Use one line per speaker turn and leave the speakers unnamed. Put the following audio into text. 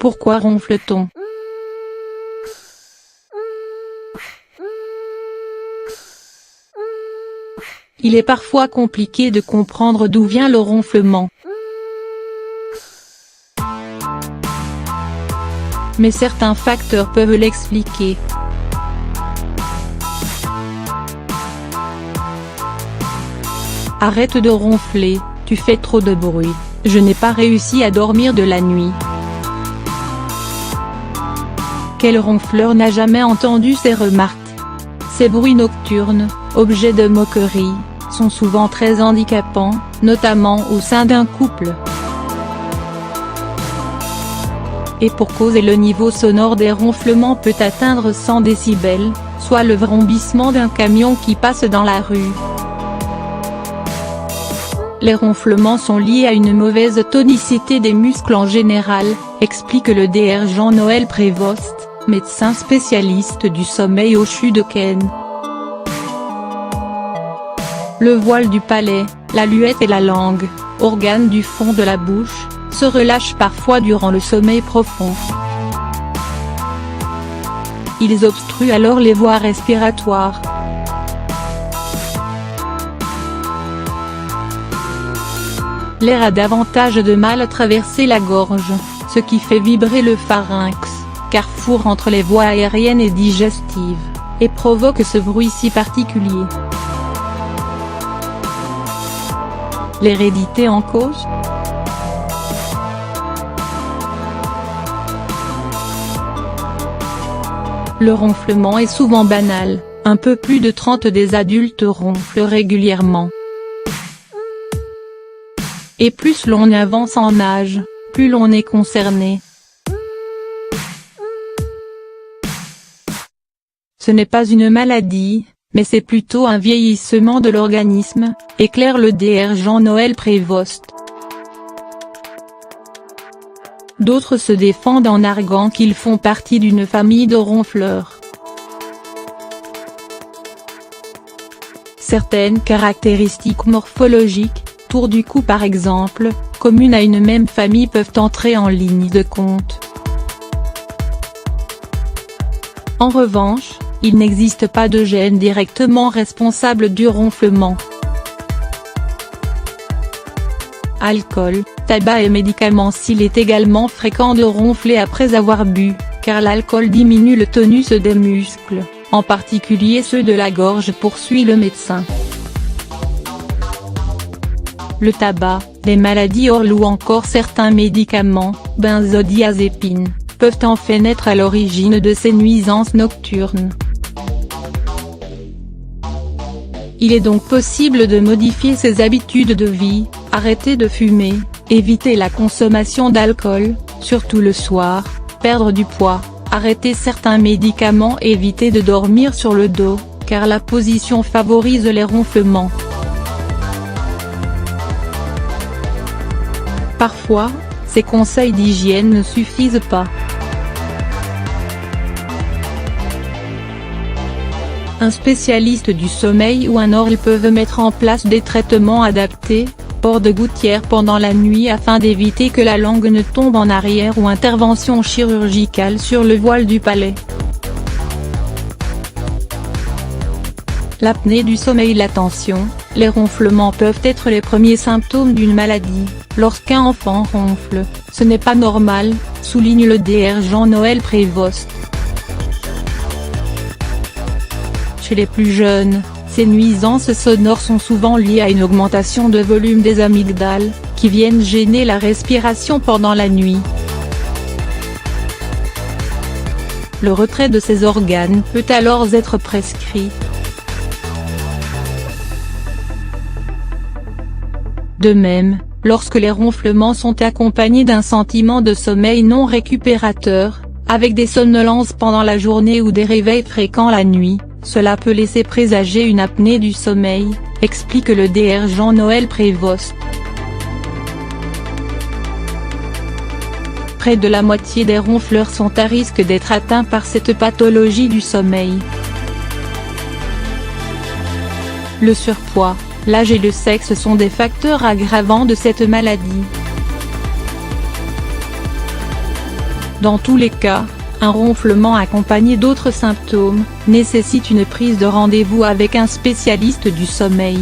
Pourquoi ronfle-t-on? Il est parfois compliqué de comprendre d'où vient le ronflement. Mais certains facteurs peuvent l'expliquer. Arrête de ronfler, tu fais trop de bruit, je n'ai pas réussi à dormir de la nuit. Quel ronfleur n'a jamais entendu ces remarques? Ces bruits nocturnes, objets de moquerie, sont souvent très handicapants, notamment au sein d'un couple. Et pour cause, le niveau sonore des ronflements peut atteindre 100 décibels, soit le vrombissement d'un camion qui passe dans la rue. Les ronflements sont liés à une mauvaise tonicité des muscles en général, explique le Dr Jean-Noël Prévost, médecin spécialiste du sommeil au CHU de Caen. Le voile du palais, la luette et la langue, organes du fond de la bouche, se relâchent parfois durant le sommeil profond. Ils obstruent alors les voies respiratoires. L'air a davantage de mal à traverser la gorge, ce qui fait vibrer le pharynx, carrefour entre les voies aériennes et digestives, et provoque ce bruit si particulier. L'hérédité en cause? Le ronflement est souvent banal, un peu plus de 30 des adultes ronflent régulièrement. Et plus l'on avance en âge, plus l'on est concerné. Ce n'est pas une maladie, mais c'est plutôt un vieillissement de l'organisme, éclaire le Dr Jean-Noël Prévost. D'autres se défendent en arguant qu'ils font partie d'une famille de ronfleurs. Certaines caractéristiques morphologiques, tour du cou par exemple, communes à une même famille peuvent entrer en ligne de compte. En revanche, il n'existe pas de gène directement responsable du ronflement. Alcool, tabac et médicaments. S'il est également fréquent de ronfler après avoir bu, car l'alcool diminue le tonus des muscles, en particulier ceux de la gorge, poursuit le médecin. Le tabac, les maladies orales ou encore certains médicaments, benzodiazépines, peuvent en fait être à l'origine de ces nuisances nocturnes. Il est donc possible de modifier ses habitudes de vie, arrêter de fumer, éviter la consommation d'alcool, surtout le soir, perdre du poids, arrêter certains médicaments et éviter de dormir sur le dos, car la position favorise les ronflements. Parfois, ces conseils d'hygiène ne suffisent pas. Un spécialiste du sommeil ou un ORL peuvent mettre en place des traitements adaptés, port de gouttière pendant la nuit afin d'éviter que la langue ne tombe en arrière ou intervention chirurgicale sur le voile du palais. L'apnée du sommeil. L'attention, les ronflements peuvent être les premiers symptômes d'une maladie. Lorsqu'un enfant ronfle, ce n'est pas normal, souligne le Dr Jean-Noël Prévost. Chez les plus jeunes, ces nuisances sonores sont souvent liées à une augmentation de volume des amygdales, qui viennent gêner la respiration pendant la nuit. Le retrait de ces organes peut alors être prescrit. De même, lorsque les ronflements sont accompagnés d'un sentiment de sommeil non récupérateur, avec des somnolences pendant la journée ou des réveils fréquents la nuit, cela peut laisser présager une apnée du sommeil, explique le Dr Jean-Noël Prévost. Près de la moitié des ronfleurs sont à risque d'être atteints par cette pathologie du sommeil. Le surpoids, l'âge et le sexe sont des facteurs aggravants de cette maladie. Dans tous les cas, un ronflement accompagné d'autres symptômes nécessite une prise de rendez-vous avec un spécialiste du sommeil.